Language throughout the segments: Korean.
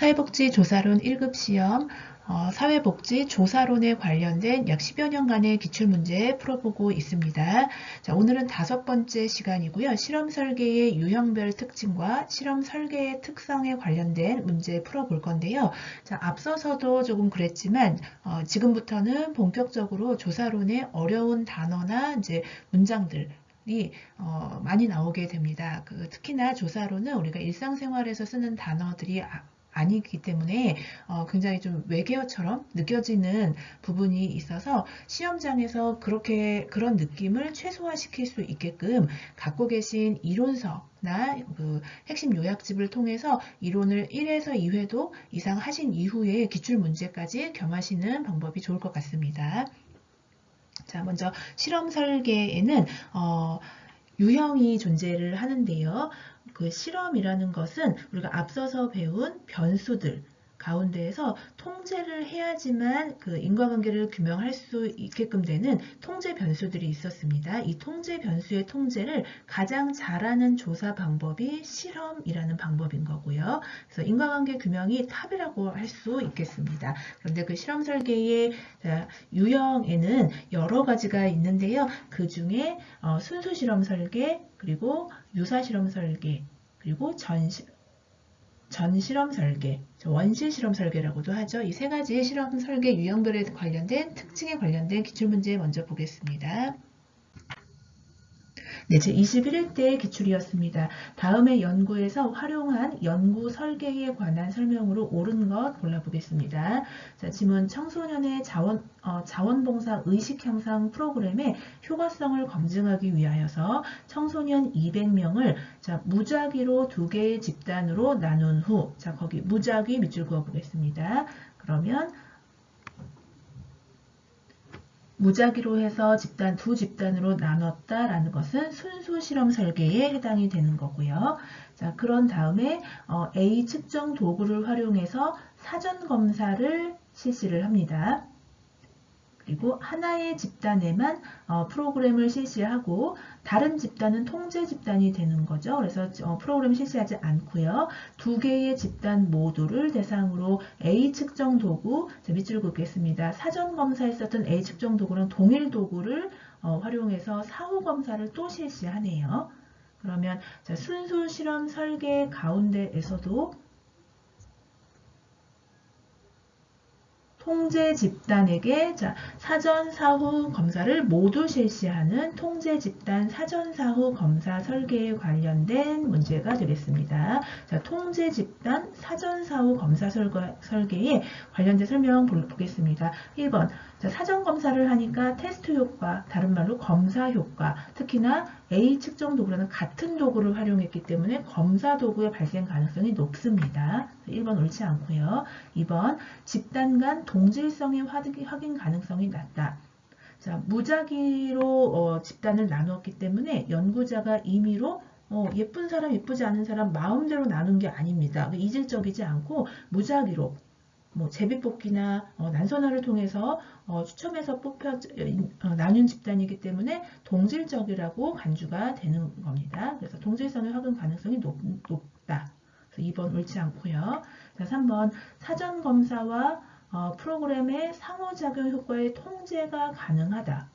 사회복지조사론 1급 시험, 사회복지조사론에 관련된 약 10여 년간의 기출문제 풀어보고 있습니다. 자, 오늘은 5번째 시간이고요. 실험 설계의 유형별 특징과 실험 설계의 특성에 관련된 문제 풀어볼 건데요. 자, 앞서서도 조금 그랬지만 지금부터는 본격적으로 조사론의 어려운 단어나 이제 문장들 많이 나오게 됩니다. 특히나 조사로는 우리가 일상생활에서 쓰는 단어들이 아니기 때문에 굉장히 좀 외계어처럼 느껴지는 부분이 있어서 시험장에서 그런 느낌을 최소화시킬 수 있게끔 갖고 계신 이론서나 핵심 요약집을 통해서 이론을 1에서 2회도 이상 하신 이후에 기출문제까지 겸하시는 방법이 좋을 것 같습니다. 자, 먼저 실험 설계에는 유형이 존재를 하는데요. 그 실험이라는 것은 우리가 앞서서 배운 변수들 가운데에서 통제를 해야지만 그 인과관계를 규명할 수 있게끔 되는 통제 변수들이 있었습니다. 이 통제 변수의 통제를 가장 잘하는 조사 방법이 실험이라는 방법인 거고요. 그래서 인과관계 규명이 탑이라고 할 수 있겠습니다. 그런데 그 실험 설계의 유형에는 여러 가지가 있는데요. 그 중에 순수 실험 설계, 그리고 유사 실험 설계, 그리고 전실험 설계, 원실 실험 설계라고도 하죠. 이 세 가지 실험 설계 유형별에 관련된 특징에 관련된 기출문제 먼저 보겠습니다. 네, 제21회 기출이었습니다. 다음의 연구에서 활용한 연구 설계에 관한 설명으로 옳은 것 골라보겠습니다. 자, 지문 청소년의 자원봉사 의식 향상 프로그램의 효과성을 검증하기 위하여서 청소년 200명을 무작위로 2개의 집단으로 나눈 후, 거기 무작위 밑줄 그어 보겠습니다. 그러면 무작위로 해서 두 집단으로 나눴다라는 것은 순수 실험 설계에 해당이 되는 거고요. 자, 그런 다음에 A 측정 도구를 활용해서 사전 검사를 실시를 합니다. 그리고 하나의 집단에만 프로그램을 실시하고 다른 집단은 통제 집단이 되는 거죠. 그래서 프로그램 실시하지 않고요. 2개의 집단 모두를 대상으로 A 측정 도구, 밑줄 긋겠습니다. 사전 검사에 썼던 A 측정 도구는 동일 도구를 활용해서 사후 검사를 또 실시하네요. 그러면 순수 실험 설계 가운데에서도 통제 집단에게 사전 사후 검사를 모두 실시하는 통제 집단 사전 사후 검사 설계에 관련된 문제가 되겠습니다. 자, 통제 집단 사전 사후 검사 설계에 관련된 설명 보겠습니다. 1번 사전 검사를 하니까 테스트 효과, 다른 말로 검사 효과, 특히나 A 측정 도구라는 같은 도구를 활용했기 때문에 검사 도구의 발생 가능성이 높습니다. 1번 옳지 않고요. 2번 집단 간 동질성의 확인 가능성이 낮다. 자, 무작위로 집단을 나누었기 때문에 연구자가 임의로 예쁜 사람, 예쁘지 않은 사람 마음대로 나눈 게 아닙니다. 이질적이지 않고 무작위로 제비뽑기나 난선화를 통해서 추첨해서 나눈 집단이기 때문에 동질적이라고 간주가 되는 겁니다. 그래서 동질성의 확인 가능성이 높다. 그래서 2번 옳지 않고요. 자, 3번 사전 검사와 프로그램의 상호작용 효과의 통제가 가능하다.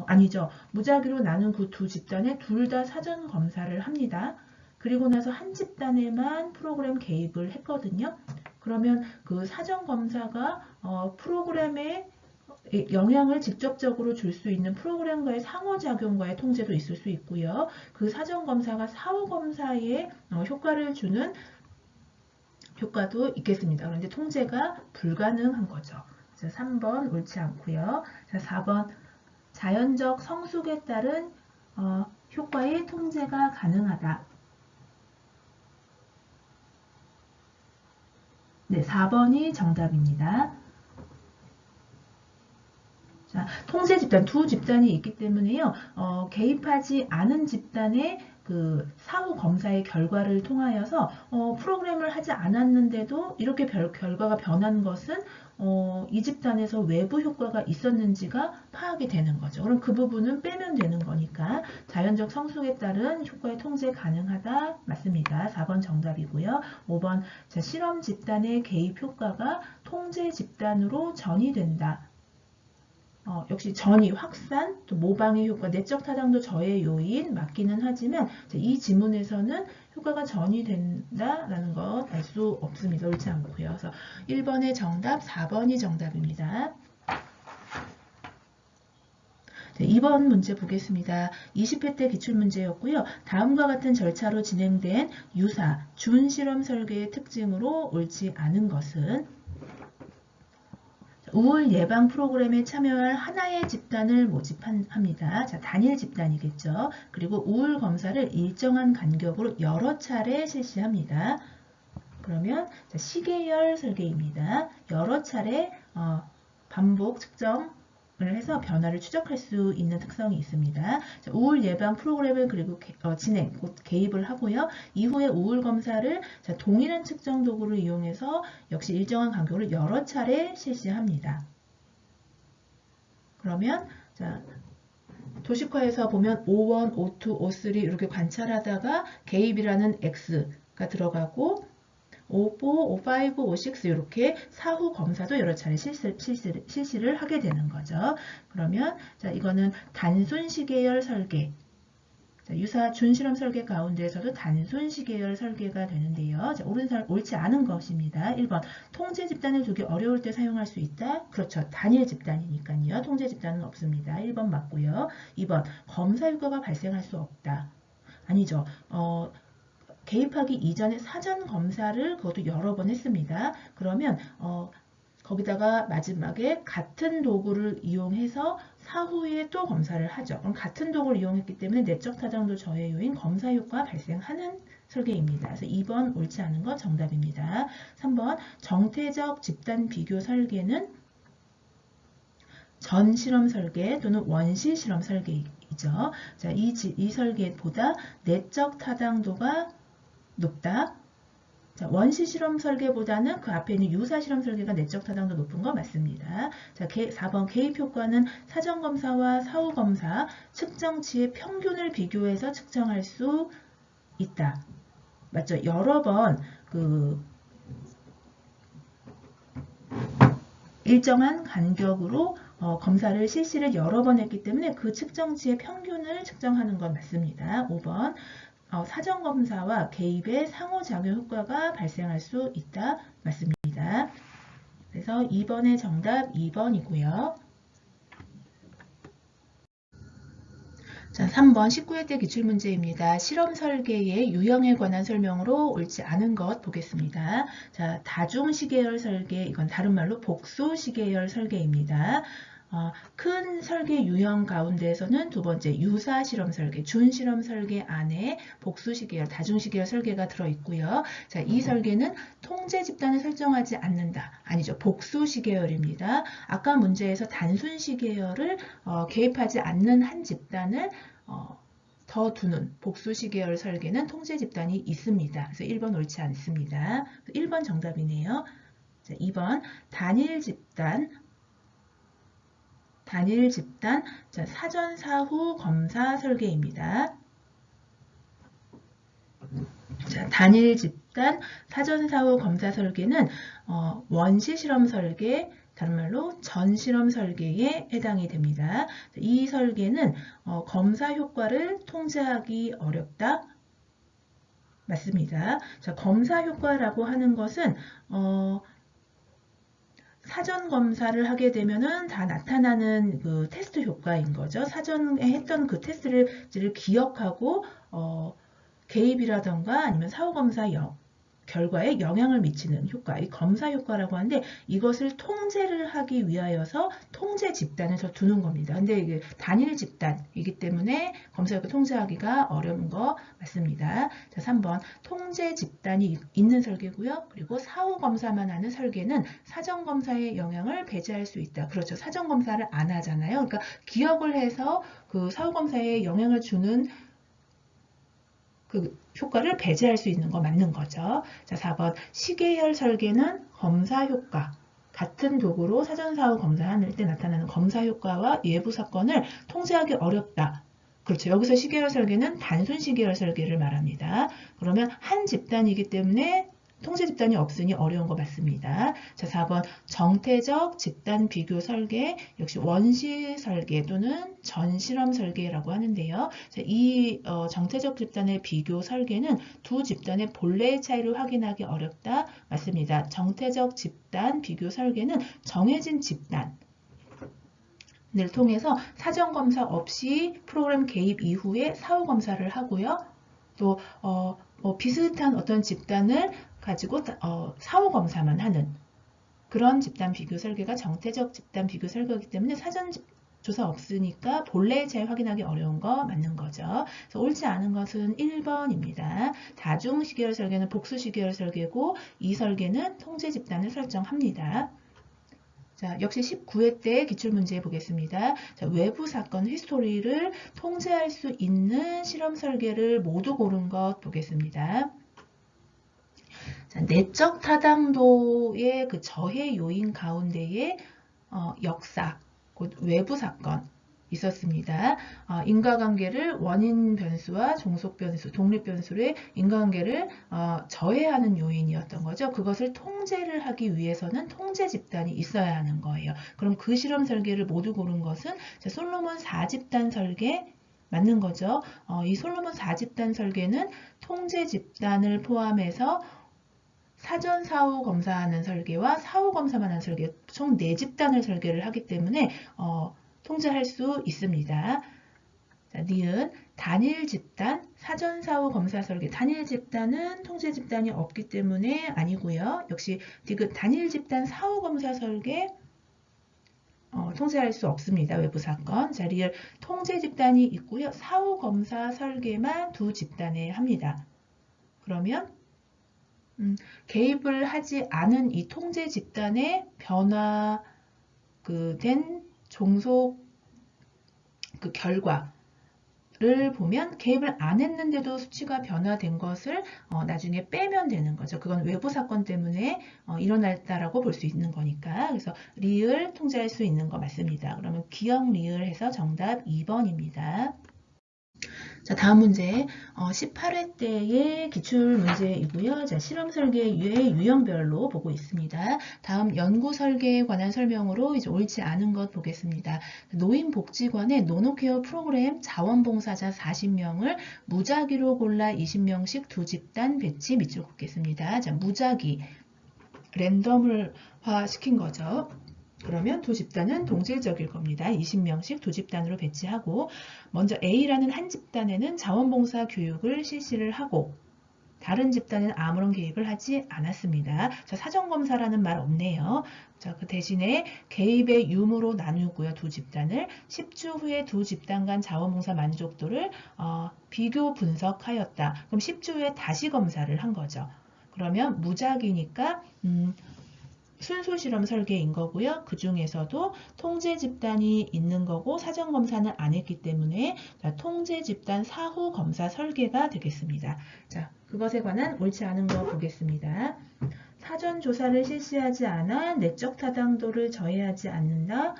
아니죠. 무작위로 나눈 그 두 집단에 둘 다 사전 검사를 합니다. 그리고 나서 한 집단에만 프로그램 개입을 했거든요. 그러면 그 사전 검사가 프로그램에 영향을 직접적으로 줄 수 있는 프로그램과의 상호작용과의 통제도 있을 수 있고요. 그 사전 검사가 사후 검사에 효과를 주는 효과도 있겠습니다. 그런데 통제가 불가능한 거죠. 자, 3번 옳지 않고요. 자, 4번 자연적 성숙에 따른 효과의 통제가 가능하다. 네, 4번이 정답입니다. 자, 통제 집단, 두 집단이 있기 때문에요. 개입하지 않은 집단의 그 사후 검사의 결과를 통하여서 프로그램을 하지 않았는데도 이렇게 결과가 변한 것은 이 집단에서 외부 효과가 있었는지가 파악이 되는 거죠. 그럼 그 부분은 빼면 되는 거니까 자연적 성숙에 따른 효과의 통제 가능하다. 맞습니다. 4번 정답이고요. 5번 자, 실험 집단의 개입 효과가 통제 집단으로 전이된다. 역시 전이, 확산, 또 모방의 효과, 내적 타당도 저해 요인 맞기는 하지만 이 지문에서는 효과가 전이된다라는 것 알 수 없습니다. 옳지 않고요. 그래서 1번의 정답, 4번이 정답입니다. 2번 문제 보겠습니다. 20회 때 기출문제였고요. 다음과 같은 절차로 진행된 유사, 준실험 설계의 특징으로 옳지 않은 것은 우울 예방 프로그램에 참여할 하나의 집단을 모집합니다. 자, 단일 집단이겠죠. 그리고 우울 검사를 일정한 간격으로 여러 차례 실시합니다. 그러면 자, 시계열 설계입니다. 여러 차례 반복 측정을 해서 변화를 추적할 수 있는 특성이 있습니다. 자, 우울 예방 프로그램을 그리고 진행, 곧 개입을 하고요. 이후에 우울 검사를 자, 동일한 측정 도구를 이용해서 역시 일정한 간격으로 여러 차례 실시합니다. 그러면 자, 도식화에서 보면 O1, O2, O3 이렇게 관찰하다가 개입이라는 X가 들어가고 O4, O5, O6 이렇게 사후 검사도 여러 차례 실시를 하게 되는 거죠. 그러면 자, 이거는 단순 시계열 설계. 자, 유사 준실험 설계 가운데에서도 단순 시계열 설계가 되는데요. 자, 옳지 않은 것입니다. 1번 통제 집단을 두기 어려울 때 사용할 수 있다. 그렇죠. 단일 집단이니까요. 통제 집단은 없습니다. 1번 맞고요. 2번 검사 효과가 발생할 수 없다. 아니죠. 개입하기 이전에 사전 검사를 그것도 여러 번 했습니다. 그러면 거기다가 마지막에 같은 도구를 이용해서 사후에 또 검사를 하죠. 그럼 같은 도구를 이용했기 때문에 내적 타당도 저해 요인 검사 효과 발생하는 설계입니다. 그래서 2번 옳지 않은 거 정답입니다. 3번 정태적 집단 비교 설계는 전 실험 설계 또는 원시 실험 설계이죠. 자, 이 설계보다 내적 타당도가 높다. 자, 원시 실험 설계보다는 그 앞에 있는 유사 실험 설계가 내적 타당도 높은 거 맞습니다. 자, 4번 개입 효과는 사전 검사와 사후 검사 측정치의 평균을 비교해서 측정할 수 있다. 맞죠? 여러 번 일정한 간격으로 검사를 실시를 여러 번 했기 때문에 그 측정치의 평균을 측정하는 건 맞습니다. 5번 사전 검사와 개입의 상호작용 효과가 발생할 수 있다. 맞습니다. 그래서 2번의 정답 2번이고요. 자, 3번 19회 때 기출문제입니다. 실험 설계의 유형에 관한 설명으로 옳지 않은 것 보겠습니다. 자, 다중시계열 설계, 이건 다른 말로 복수시계열 설계입니다. 큰 설계 유형 가운데에서는 두 번째 유사 실험 설계, 준실험 설계 안에 복수시계열, 다중시계열 설계가 들어있고요. 자, 이 설계는 통제 집단을 설정하지 않는다. 아니죠. 복수시계열입니다. 아까 문제에서 단순시계열을 개입하지 않는 한 집단을 더 두는 복수시계열 설계는 통제 집단이 있습니다. 그래서 1번 옳지 않습니다. 1번 정답이네요. 자, 2번 단일 집단 자, 사전 사후 검사 설계입니다. 자, 단일 집단 사전 사후 검사 설계는 원시 실험 설계, 다른 말로 전 실험 설계에 해당이 됩니다. 이 설계는 검사 효과를 통제하기 어렵다. 맞습니다. 자, 검사 효과라고 하는 것은 사전 검사를 하게 되면은 다 나타나는 그 테스트 효과인 거죠. 사전에 했던 그 테스트를 기억하고 개입이라던가 아니면 사후 검사 결과에 영향을 미치는 효과, 이 검사 효과라고 하는데 이것을 통제를 하기 위하여서 통제 집단을 더 두는 겁니다. 근데 이게 단일 집단이기 때문에 검사 효과 통제하기가 어려운 거 맞습니다. 자, 3번 통제 집단이 있는 설계고요. 그리고 사후 검사만 하는 설계는 사전 검사의 영향을 배제할 수 있다. 그렇죠. 사전 검사를 안 하잖아요. 그러니까 기억을 해서 그 사후 검사에 영향을 주는 그 효과를 배제할 수 있는 거 맞는 거죠. 자, 4번 시계열 설계는 검사 효과. 같은 도구로 사전사후 검사할 때 나타나는 검사 효과와 예부 사건을 통제하기 어렵다. 그렇죠. 여기서 시계열 설계는 단순 시계열 설계를 말합니다. 그러면 한 집단이기 때문에 통제 집단이 없으니 어려운 거 맞습니다. 자, 4번 정태적 집단 비교 설계, 역시 원시 설계 또는 전실험 설계라고 하는데요. 자, 이 정태적 집단의 비교 설계는 두 집단의 본래의 차이를 확인하기 어렵다. 맞습니다. 정태적 집단 비교 설계는 정해진 집단 을 통해서 사전 검사 없이 프로그램 개입 이후에 사후 검사를 하고요. 또 비슷한 어떤 집단을 가지고 사후 검사만 하는 그런 집단 비교 설계가 정태적 집단 비교 설계이기 때문에 사전 조사 없으니까 본래의 차이 확인하기 어려운 거 맞는 거죠. 그래서 옳지 않은 것은 1번입니다. 다중 시계열 설계는 복수 시계열 설계고 이 설계는 통제 집단을 설정합니다. 자, 역시 19회 때 기출문제 보겠습니다. 자, 외부 사건 히스토리를 통제할 수 있는 실험 설계를 모두 고른 것 보겠습니다. 자, 내적 타당도의 그 저해 요인 가운데에 역사, 곧 외부 사건 있었습니다. 인과관계를 원인 변수와 종속 변수, 독립 변수의 인과관계를 저해하는 요인이었던 거죠. 그것을 통제를 하기 위해서는 통제 집단이 있어야 하는 거예요. 그럼 그 실험 설계를 모두 고른 것은 솔로몬 4집단 설계 맞는 거죠. 이 솔로몬 4집단 설계는 통제 집단을 포함해서 사전 사후 검사하는 설계와 사후 검사만 하는 설계 총 4집단을 설계를 하기 때문에 통제할 수 있습니다. 자, 니은 단일 집단 사전 사후 검사 설계. 단일 집단은 통제 집단이 없기 때문에 아니고요. 역시 디귿 단일 집단 사후 검사 설계 통제할 수 없습니다. 외부 사건. 자, 리을 통제 집단이 있고요. 사후 검사 설계만 두 집단에 합니다. 그러면 개입을 하지 않은 이 통제 집단의 변화된 종속 그 결과를 보면 개입을 안 했는데도 수치가 변화된 것을 나중에 빼면 되는 거죠. 그건 외부 사건 때문에 일어났다라고 볼 수 있는 거니까. 그래서 리을 통제할 수 있는 거 맞습니다. 그러면 기억 리을 해서 정답 2번입니다. 자, 다음 문제 18회 때의 기출 문제이고요. 자, 실험 설계의 유형별로 보고 있습니다. 다음 연구 설계에 관한 설명으로 이제 옳지 않은 것 보겠습니다. 노인복지관의 노노케어 프로그램 자원봉사자 40명을 무작위로 골라 20명씩 두 집단 배치 밑줄 긋겠습니다. 자, 무작위 랜덤화 시킨 거죠. 그러면 두 집단은 동질적일 겁니다. 20명씩 두 집단으로 배치하고 먼저 A라는 한 집단에는 자원봉사 교육을 실시를 하고 다른 집단은 아무런 개입을 하지 않았습니다. 자, 사전검사라는 말 없네요. 자, 그 대신에 개입의 유무로 나누고요. 두 집단을 10주 후에 두 집단 간 자원봉사 만족도를 비교 분석하였다. 그럼 10주 후에 다시 검사를 한 거죠. 그러면 무작위니까 순수 실험 설계인 거고요. 그 중에서도 통제 집단이 있는 거고 사전 검사는 안 했기 때문에 통제 집단 사후 검사 설계가 되겠습니다. 자, 그것에 관한 옳지 않은 거 보겠습니다. 사전 조사를 실시하지 않아 내적 타당도를 저해하지 않는다.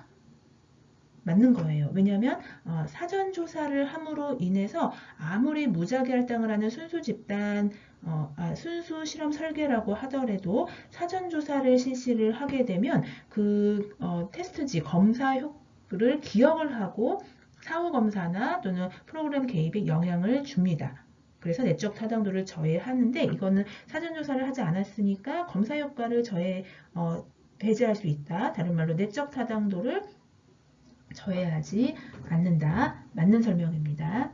맞는 거예요. 왜냐하면 사전 조사를 함으로 인해서 아무리 무작위 할당을 하는 순수 집단 순수 실험 설계라고 하더라도 사전 조사를 실시를 하게 되면 그 테스트지 검사를 기억을 하고 사후 검사나 또는 프로그램 개입에 영향을 줍니다. 그래서 내적 타당도를 저해하는데 이거는 사전 조사를 하지 않았으니까 검사 효과를 배제할 수 있다. 다른 말로 내적 타당도를 저해하지 않는다. 맞는 설명입니다.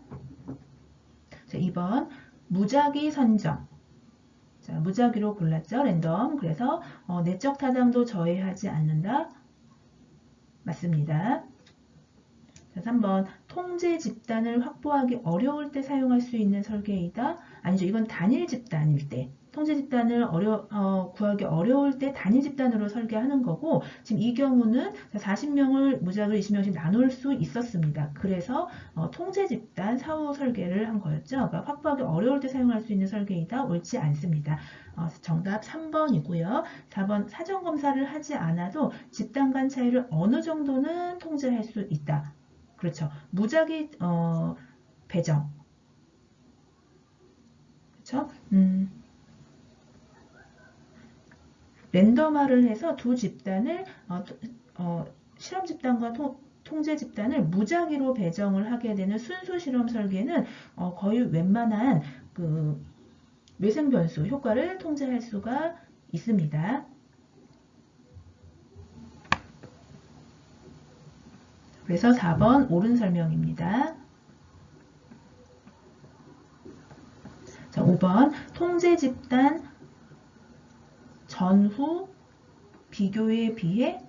자, 2번 무작위 선정. 자, 무작위로 골랐죠. 랜덤. 그래서 내적 타당도 저해하지 않는다. 맞습니다. 자, 3번 통제 집단을 확보하기 어려울 때 사용할 수 있는 설계이다. 아니죠. 이건 단일 집단일 때. 통제 집단을 구하기 어려울 때 단일 집단으로 설계하는 거고, 지금 이 경우는 40명을 무작위로 20명씩 나눌 수 있었습니다. 그래서 통제 집단 사후 설계를 한 거였죠. 그러니까 확보하기 어려울 때 사용할 수 있는 설계이다. 옳지 않습니다. 정답 3번이고요. 4번 사전 검사를 하지 않아도 집단 간 차이를 어느 정도는 통제할 수 있다. 그렇죠. 무작위 배정. 그렇죠? 랜덤화를 해서 두 집단을 실험 집단과 통제 집단을 무작위로 배정을 하게 되는 순수 실험 설계는 거의 웬만한 그 외생 변수 효과를 통제할 수가 있습니다. 그래서 4번 옳은 설명입니다. 자, 5번 통제 집단 전후 비교에 비해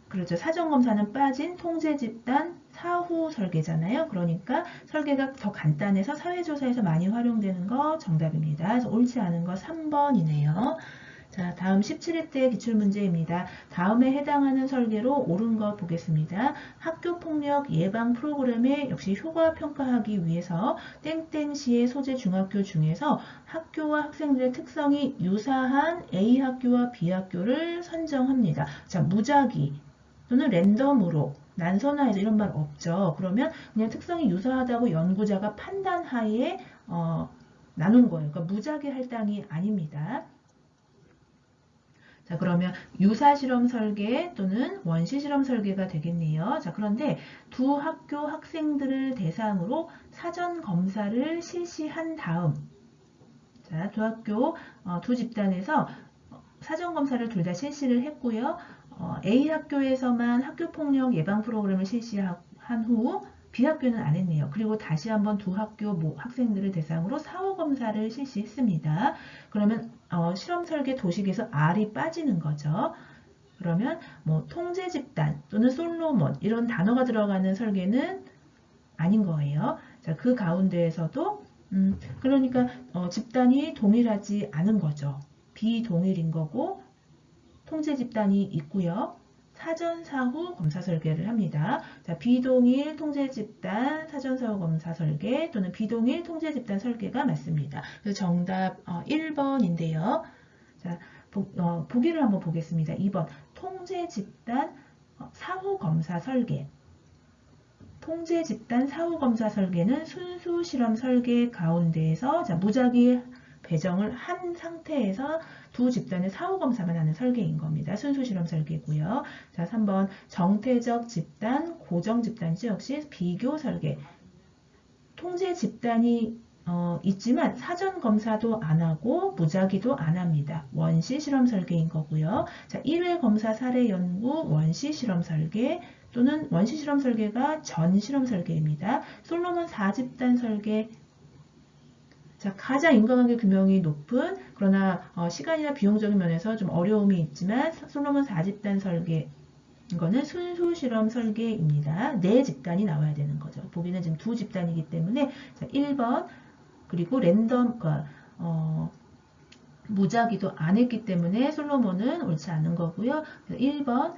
그렇죠. 사전검사는 빠진 통제 집단 사후 설계잖아요. 그러니까 설계가 더 간단해서 사회조사에서 많이 활용되는 거 정답입니다. 그래서 옳지 않은 거 3번이네요. 자, 다음 17회 때 기출문제입니다. 다음에 해당하는 설계로 옳은 거 보겠습니다. 학교폭력 예방 프로그램에 역시 효과 평가하기 위해서 땡땡시의 소재 중학교 중에서 학교와 학생들의 특성이 유사한 A 학교와 B 학교를 선정합니다. 자, 무작위 또는 랜덤으로 난선화해서 이런 말 없죠. 그러면 그냥 특성이 유사하다고 연구자가 판단하에 나눈 거예요. 그러니까 무작위 할당이 아닙니다. 자, 그러면 유사 실험 설계 또는 원시 실험 설계가 되겠네요. 자, 그런데 두 학교 학생들을 대상으로 사전 검사를 실시한 다음, 자, 두 학교 두 집단에서 사전 검사를 둘 다 실시를 했고요. A 학교에서만 학교폭력 예방 프로그램을 실시한 후 B 학교는 안 했네요. 그리고 다시 한번 두 학교 학생들을 대상으로 사후 검사를 실시했습니다. 그러면 실험 설계 도식에서 R이 빠지는 거죠. 그러면 뭐 통제 집단 또는 솔로몬 이런 단어가 들어가는 설계는 아닌 거예요. 자, 그 가운데에서도 그러니까 집단이 동일하지 않은 거죠. 비동일인 거고 통제 집단이 있고요. 사전 사후 검사 설계를 합니다. 자, 비동일 통제 집단 사전 사후 검사 설계 또는 비동일 통제 집단 설계가 맞습니다. 그래서 정답 1번인데요. 자, 보기를 한번 보겠습니다. 2번 통제 집단 사후 검사 설계. 통제 집단 사후 검사 설계는 순수 실험 설계 가운데에서 자, 무작위 배정을 한 상태에서 두 집단의 사후 검사만 하는 설계인 겁니다. 순수 실험 설계고요. 자, 3번 정태적 집단, 고정 집단지 역시 비교 설계. 통제 집단이 있지만 사전 검사도 안 하고 무작위도 안 합니다. 원시 실험 설계인 거고요. 자, 1회 검사 사례 연구 원시 실험 설계 또는 원시 실험 설계가 전 실험 설계입니다. 솔로몬 4집단 설계 자, 가장 인과관계 규명이 높은 그러나 시간이나 비용적인 면에서 좀 어려움이 있지만 솔로몬 4집단 설계 이거는 순수 실험 설계입니다. 4집단이 나와야 되는 거죠. 보기는 지금 2집단이기 때문에 자, 1번 그리고 랜덤 무작위도 안 했기 때문에 솔로몬은 옳지 않은 거고요. 1번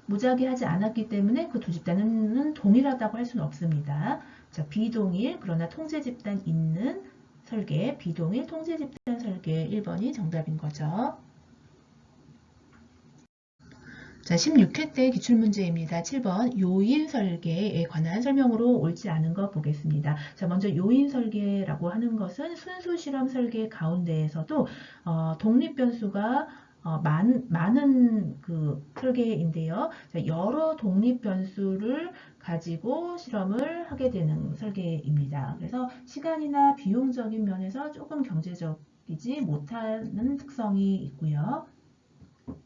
무작위 하지 않았기 때문에 그 두 집단은 동일하다고 할 수는 없습니다. 자, 비동일 그러나 통제 집단 있는 설계, 비동일 통제 집단 설계 1번이 정답인 거죠. 자, 16회 때 기출문제입니다. 7번 요인 설계에 관한 설명으로 옳지 않은 거 보겠습니다. 자, 먼저 요인 설계라고 하는 것은 순수 실험 설계 가운데에서도 독립 변수가 많은 그 설계인데요. 자, 여러 독립 변수를 가지고 실험을 하게 되는 설계입니다. 그래서 시간이나 비용적인 면에서 조금 경제적이지 못하는 특성이 있고요.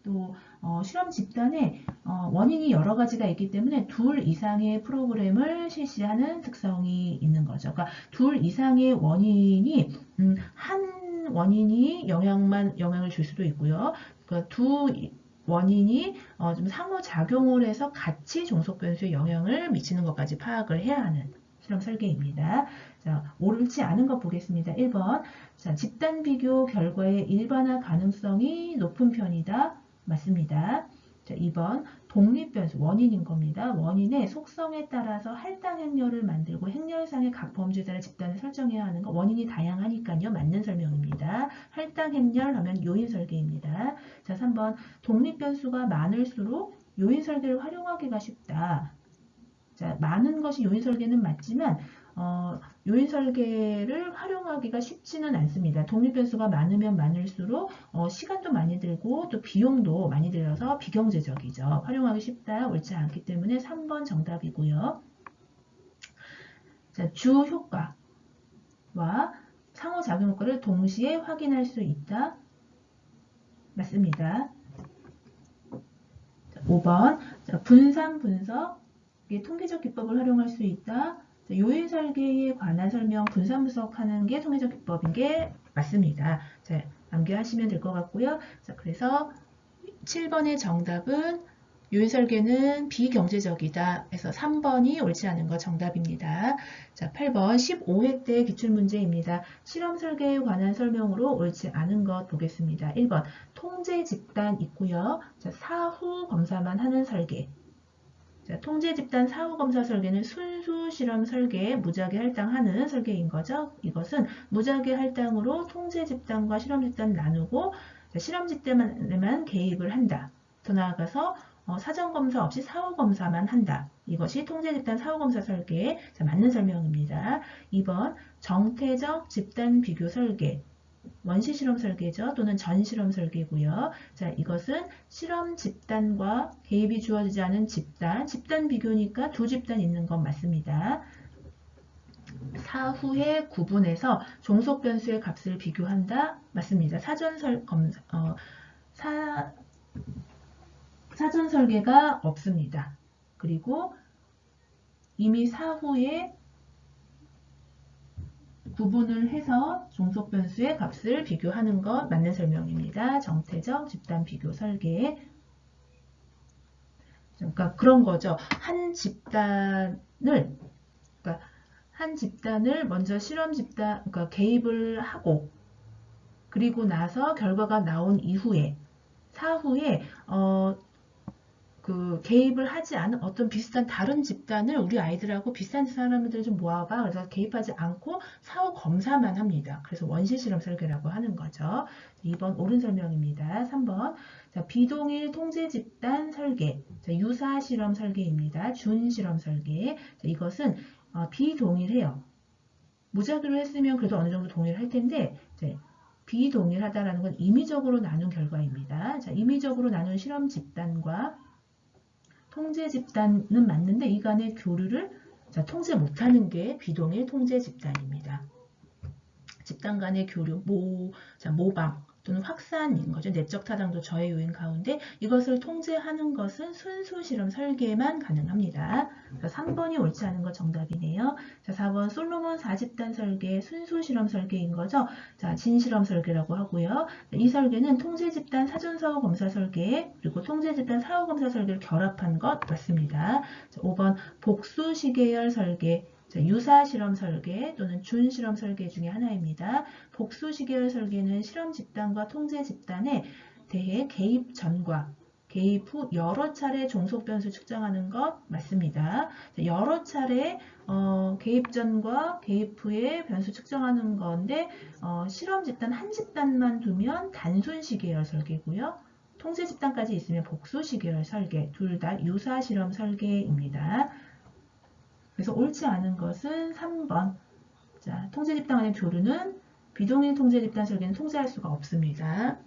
또 실험 집단에 원인이 여러 가지가 있기 때문에 둘 이상의 프로그램을 실시하는 특성이 있는 거죠. 그러니까 둘 이상의 원인이 한 원인이 영향을 줄 수도 있고요. 그러니까 두 원인이 좀 상호작용을 해서 같이 종속 변수에 영향을 미치는 것까지 파악을 해야 하는 실험 설계입니다. 자, 옳지 않은 것 보겠습니다. 1번. 자, 집단 비교 결과의 일반화 가능성이 높은 편이다. 맞습니다. 자, 2번. 독립변수, 원인인 겁니다. 원인의 속성에 따라서 할당 행렬을 만들고 행렬상의 각 범죄자의 집단을 설정해야 하는 거. 원인이 다양하니까요. 맞는 설명입니다. 할당 행렬 하면 요인 설계입니다. 자, 3번. 독립변수가 많을수록 요인 설계를 활용하기가 쉽다. 자, 많은 것이 요인 설계는 맞지만 요인 설계를 활용하기가 쉽지는 않습니다. 독립변수가 많으면 많을수록 시간도 많이 들고 또 비용도 많이 들어서 비경제적이죠. 활용하기 쉽다, 옳지 않기 때문에 3번 정답이고요. 자, 주 효과와 상호작용 효과를 동시에 확인할 수 있다. 맞습니다. 자, 5번. 자, 분산 분석. 통계적 기법을 활용할 수 있다. 요인 설계에 관한 설명, 분산 분석하는 게 통계적 기법인 게 맞습니다. 자, 암기하시면 될 것 같고요. 자, 그래서 7번의 정답은 요인 설계는 비경제적이다 해서 3번이 옳지 않은 거 정답입니다. 자, 8번 15회 때 기출문제입니다. 실험 설계에 관한 설명으로 옳지 않은 것 보겠습니다. 1번 통제 집단 있고요. 자, 사후 검사만 하는 설계. 자, 통제 집단 사후 검사 설계는 순수 실험 설계에 무작위 할당하는 설계인 거죠. 이것은 무작위 할당으로 통제 집단과 실험 집단 나누고 자, 실험 집단에만 개입을 한다. 더 나아가서 사전 검사 없이 사후 검사만 한다. 이것이 통제 집단 사후 검사 설계에 맞는 설명입니다. 2번 정태적 집단 비교 설계. 원시 실험 설계죠. 또는 전 실험 설계고요. 자, 이것은 실험 집단과 개입이 주어지지 않은 집단 비교니까 두 집단 있는 건 맞습니다. 사후에 구분해서 종속 변수의 값을 비교한다. 맞습니다. 사전 설계가 없습니다. 그리고 이미 사후에 구분을 해서 종속 변수의 값을 비교하는 것 맞는 설명입니다. 정태적 집단 비교 설계. 그러니까 그런 거죠. 한 집단을 먼저 실험 집단, 그러니까 개입을 하고 그리고 나서 결과가 나온 이후에 사후에 개입을 하지 않은 어떤 비슷한 다른 집단을 우리 아이들하고 비슷한 사람들을 좀 모아봐. 그래서 개입하지 않고 사후 검사만 합니다. 그래서 원시 실험 설계라고 하는 거죠. 2번 옳은 설명입니다. 3번 자, 비동일 통제 집단 설계. 자, 유사 실험 설계입니다. 준 실험 설계. 자, 이것은 비동일해요. 무작위로 했으면 그래도 어느 정도 동일할 텐데 비동일하다라는 건 임의적으로 나눈 결과입니다. 자, 임의적으로 나눈 실험 집단과 통제 집단은 맞는데 이 간의 교류를 통제 못하는 게 비동일 통제 집단입니다. 집단 간의 교류, 모방 또는 확산인 거죠. 내적 타당도 저해 요인 가운데 이것을 통제하는 것은 순수 실험 설계만 가능합니다. 3번이 옳지 않은 것 정답이네요. 자, 4번 솔로몬 4집단 설계, 순수 실험 설계인 거죠. 자, 진실험 설계라고 하고요. 이 설계는 통제 집단 사전 사후 검사 설계 그리고 통제 집단 사후 검사 설계를 결합한 것 맞습니다. 자, 5번 복수 시계열 설계. 자, 유사 실험 설계 또는 준 실험 설계 중에 하나입니다. 복수 시계열 설계는 실험 집단과 통제 집단에 대해 개입 전과 개입 후 여러 차례 종속 변수 측정하는 것 맞습니다. 자, 여러 차례 개입 전과 개입 후에 변수 측정하는 건데 실험 집단 한 집단만 두면 단순 시계열 설계고요. 통제 집단까지 있으면 복수 시계열 설계 둘 다 유사 실험 설계입니다. 그래서 옳지 않은 것은 3번. 자, 통제 집단 간의 교류는 비동일 통제 집단 설계는 통제할 수가 없습니다.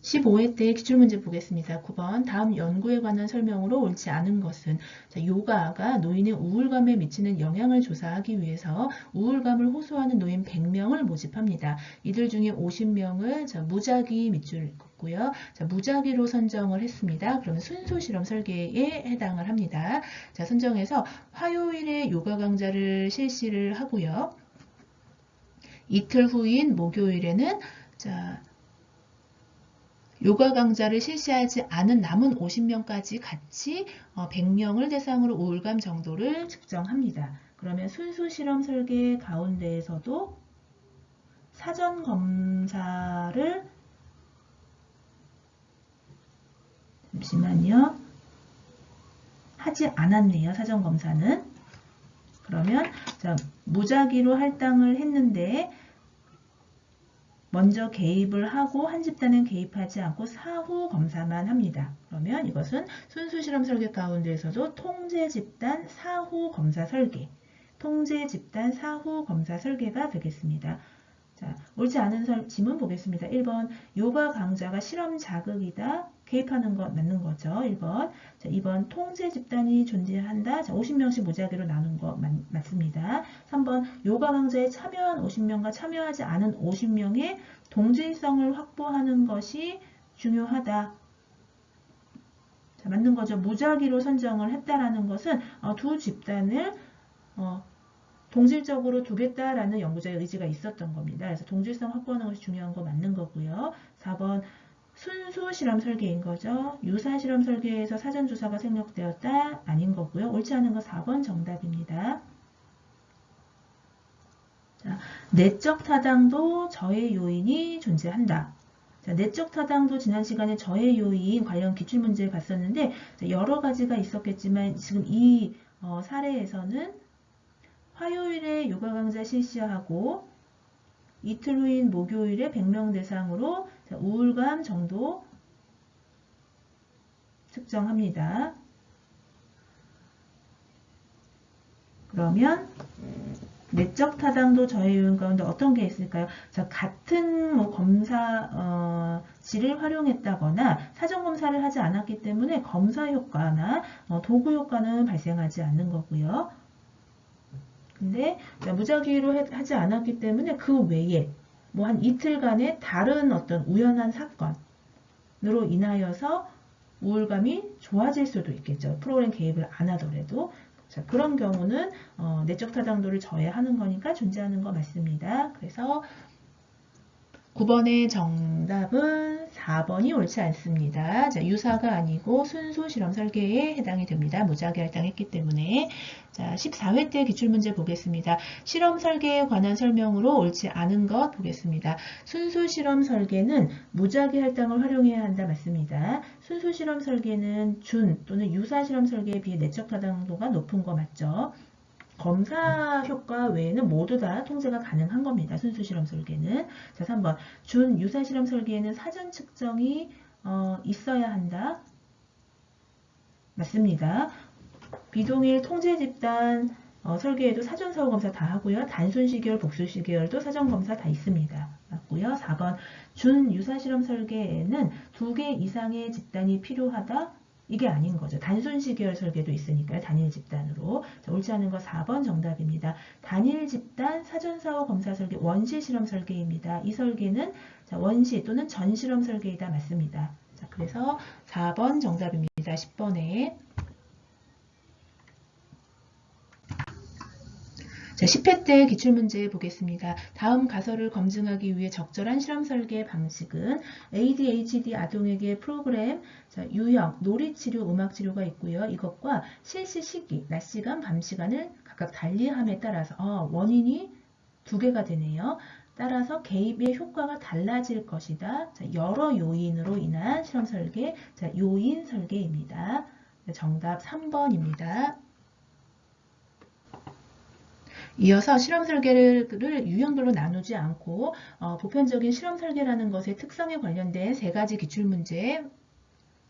15회 때 기출문제 보겠습니다. 9번 다음 연구에 관한 설명으로 옳지 않은 것은 자, 요가가 노인의 우울감에 미치는 영향을 조사하기 위해서 우울감을 호소하는 노인 100명을 모집합니다. 이들 중에 50명을 무작위 밑줄긋고요. 무작위로 선정을 했습니다. 그러면 순수 실험 설계에 해당을 합니다. 자, 선정해서 화요일에 요가 강좌를 실시를 하고요. 이틀 후인 목요일에는 요가 강좌를 실시하지 않은 남은 50명까지 같이 100명을 대상으로 우울감 정도를 측정합니다. 그러면 순수 실험 설계 가운데에서도 사전 검사를 잠시만요. 하지 않았네요. 사전 검사는. 그러면 자, 무작위로 할당을 했는데 먼저 개입을 하고 한 집단은 개입하지 않고 사후 검사만 합니다. 그러면 이것은 순수 실험 설계 가운데에서도 통제 집단 사후 검사 설계, 통제 집단 사후 검사 설계가 되겠습니다. 자, 옳지 않은 지문 보겠습니다. 1번, 요가 강좌가 실험 자극이다. 개입하는 것 맞는 거죠. 1번. 자, 2번, 통제 집단이 존재한다. 자, 50명씩 무작위로 나눈 거 맞습니다. 3번, 요가 강좌에 참여한 50명과 참여하지 않은 50명의 동질성을 확보하는 것이 중요하다. 자, 맞는 거죠. 무작위로 선정을 했다라는 것은 두 집단을 동질적으로 두겠다라는 연구자의 의지가 있었던 겁니다. 그래서 동질성 확보하는 것이 중요한 거 맞는 거고요. 4번 순수 실험 설계인 거죠. 유사 실험 설계에서 사전조사가 생략되었다? 아닌 거고요. 옳지 않은 거 4번 정답입니다. 자, 내적 타당도 저해 요인이 존재한다. 자, 내적 타당도 지난 시간에 저해 요인 관련 기출문제 봤었는데 여러 가지가 있었겠지만 지금 이 사례에서는 화요일에 요가 강좌 실시하고 이틀 후인 목요일에 100명 대상으로 우울감 정도 측정합니다. 그러면 내적 타당도 저해 요인 가운데 어떤 게 있을까요? 자, 같은 검사지를 활용했다거나 사전 검사를 하지 않았기 때문에 검사 효과나 도구 효과는 발생하지 않는 거고요. 근데 무작위로 하지 않았기 때문에 그 외에 뭐 한 이틀간의 다른 어떤 우연한 사건으로 인하여서 우울감이 좋아질 수도 있겠죠. 프로그램 개입을 안 하더라도. 자, 그런 경우는 내적 타당도를 저해하는 거니까 존재하는 거 맞습니다. 그래서 9번의 정답은 4번이 옳지 않습니다. 자, 유사가 아니고 순수 실험 설계에 해당이 됩니다. 무작위 할당했기 때문에. 자, 14회 때 기출문제 보겠습니다. 실험 설계에 관한 설명으로 옳지 않은 것 보겠습니다. 순수 실험 설계는 무작위 할당을 활용해야 한다 맞습니다. 순수 실험 설계는 준 또는 유사 실험 설계에 비해 내적 타당도가 높은 거 맞죠? 검사 효과 외에는 모두 다 통제가 가능한 겁니다. 순수 실험 설계는. 자, 3번. 준 유사 실험 설계에는 사전 측정이 있어야 한다. 맞습니다. 비동일 통제 집단 설계에도 사전 사후 검사 다 하고요. 단순 시계열, 복수 시계열도 사전 검사 다 있습니다. 맞고요. 4번. 준 유사 실험 설계에는 2개 이상의 집단이 필요하다. 이게 아닌 거죠. 단순 시계열 설계도 있으니까요. 단일 집단으로. 자, 옳지 않은 거 4번 정답입니다. 단일 집단 사전 사후 검사 설계 원시 실험 설계입니다. 이 설계는 자, 원시 또는 전 실험 설계이다 맞습니다. 자, 그래서 4번 정답입니다. 10번에. 자, 10회 때 기출문제 보겠습니다. 다음 가설을 검증하기 위해 적절한 실험 설계 방식은 ADHD 아동에게 프로그램, 자, 유형, 놀이치료, 음악치료가 있고요. 이것과 실시 시기, 낮 시간, 밤 시간을 각각 달리함에 따라서 원인이 두 개가 되네요. 따라서 개입의 효과가 달라질 것이다. 자, 여러 요인으로 인한 실험 설계, 자, 요인 설계입니다. 정답 3번입니다. 이어서 실험 설계를 유형별로 나누지 않고 보편적인 실험 설계라는 것의 특성에 관련된 세 가지 기출문제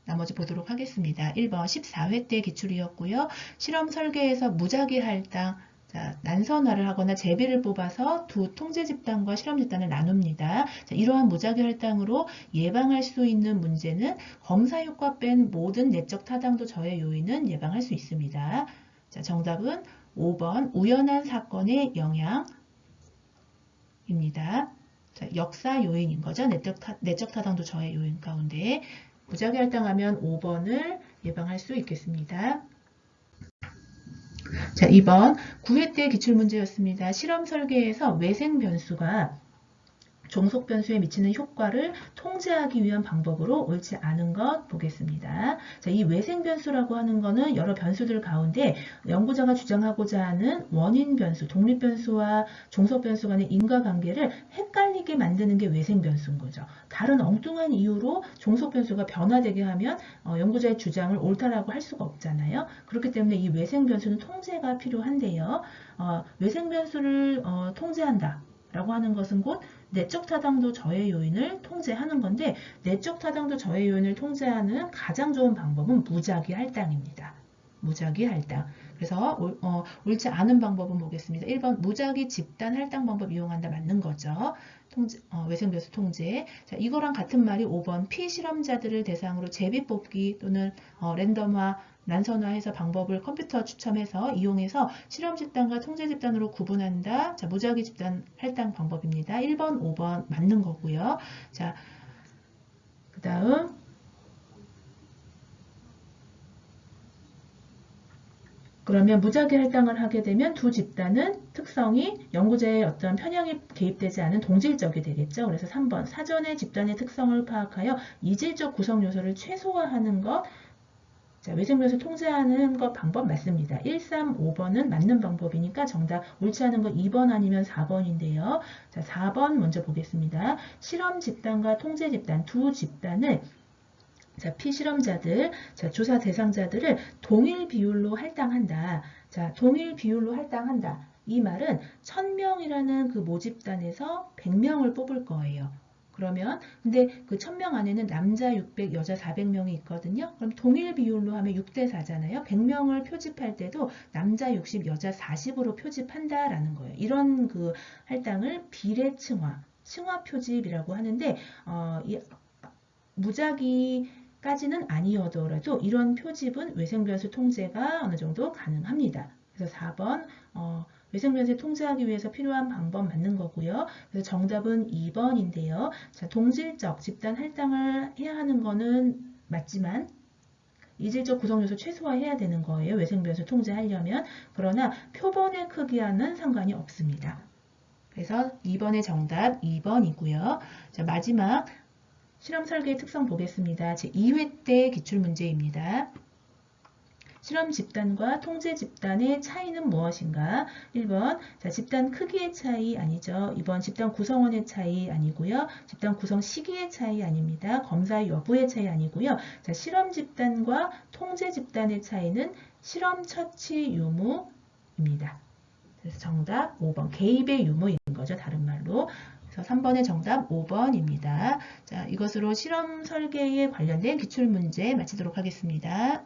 나머지 보도록 하겠습니다. 1번 14회 때 기출이었고요. 실험 설계에서 무작위 할당, 자, 난선화를 하거나 제비를 뽑아서 두 통제 집단과 실험 집단을 나눕니다. 자, 이러한 무작위 할당으로 예방할 수 있는 문제는 검사 효과 뺀 모든 내적 타당도 저해 요인은 예방할 수 있습니다. 자, 정답은 5번 우연한 사건의 영향입니다. 자, 역사 요인인 거죠. 내적 타당도 저해 요인 가운데 무작위 할당하면 5번을 예방할 수 있겠습니다. 자, 2번 9회 때 기출문제였습니다. 실험 설계에서 외생 변수가 종속 변수에 미치는 효과를 통제하기 위한 방법으로 옳지 않은 것 보겠습니다. 자, 이 외생 변수라고 하는 거는 여러 변수들 가운데 연구자가 주장하고자 하는 원인 변수, 독립 변수와 종속 변수 간의 인과관계를 헷갈리게 만드는 게 외생 변수인 거죠. 다른 엉뚱한 이유로 종속 변수가 변화되게 하면 연구자의 주장을 옳다라고 할 수가 없잖아요. 그렇기 때문에 이 외생 변수는 통제가 필요한데요. 외생 변수를 통제한다 라고 하는 것은 곧 내적 타당도 저해 요인을 통제하는 건데, 내적 타당도 저해 요인을 통제하는 가장 좋은 방법은 무작위 할당입니다. 무작위 할당. 그래서 옳지 않은 방법은 보겠습니다. 1번 무작위 집단 할당 방법 이용한다, 맞는 거죠. 외생 변수 통제. 자, 이거랑 같은 말이 5번 피실험자들을 대상으로 제비 뽑기 또는 랜덤화 난선화해서 방법을 컴퓨터 추첨해서 이용해서 실험 집단과 통제 집단으로 구분한다. 자, 무작위 집단 할당 방법입니다. 1번, 5번 맞는 거고요. 자, 그 다음 그러면 무작위 할당을 하게 되면 두 집단은 특성이 연구자의 어떤 편향이 개입되지 않은 동질적이 되겠죠. 그래서 3번 사전에 집단의 특성을 파악하여 이질적 구성 요소를 최소화하는 것. 자, 외생 변수 통제하는 것 방법 맞습니다. 1, 3, 5번은 맞는 방법이니까 정답 옳지 않은 건 2번 아니면 4번인데요. 자, 4번 먼저 보겠습니다. 실험 집단과 통제 집단 두 집단을 자, 피실험자들, 자, 조사 대상자들을 동일 비율로 할당한다. 자, 동일 비율로 할당한다. 이 말은 1000명이라는 그 모집단에서 100명을 뽑을 거예요. 그러면 근데 그 1000명 안에는 남자 600, 여자 400명이 있거든요. 그럼 동일 비율로 하면 6대 4잖아요. 100명을 표집할 때도 남자 60, 여자 40으로 표집한다라는 거예요. 이런 그 할당을 비례층화, 층화 표집이라고 하는데 이 무작위 까지는 아니어더라도 이런 표집은 외생변수 통제가 어느 정도 가능합니다. 그래서 4번 외생변수 통제하기 위해서 필요한 방법 맞는 거고요. 그래서 정답은 2번인데요. 자, 동질적 집단 할당을 해야 하는 거는 맞지만 이질적 구성요소 최소화해야 되는 거예요. 외생변수 통제하려면. 그러나 표본의 크기와는 상관이 없습니다. 그래서 2번의 정답 2번이고요. 자, 마지막 실험 설계의 특성 보겠습니다. 제2회 때 기출문제입니다. 실험 집단과 통제 집단의 차이는 무엇인가? 1번, 자, 집단 크기의 차이 아니죠. 2번, 집단 구성원의 차이 아니고요. 집단 구성 시기의 차이 아닙니다. 검사 여부의 차이 아니고요. 자, 실험 집단과 통제 집단의 차이는 실험 처치 유무입니다. 그래서 정답 5번, 개입의 유무인 거죠. 다른 말로. 3번의 정답 5번입니다. 자, 이것으로 실험 설계에 관련된 기출문제 마치도록 하겠습니다.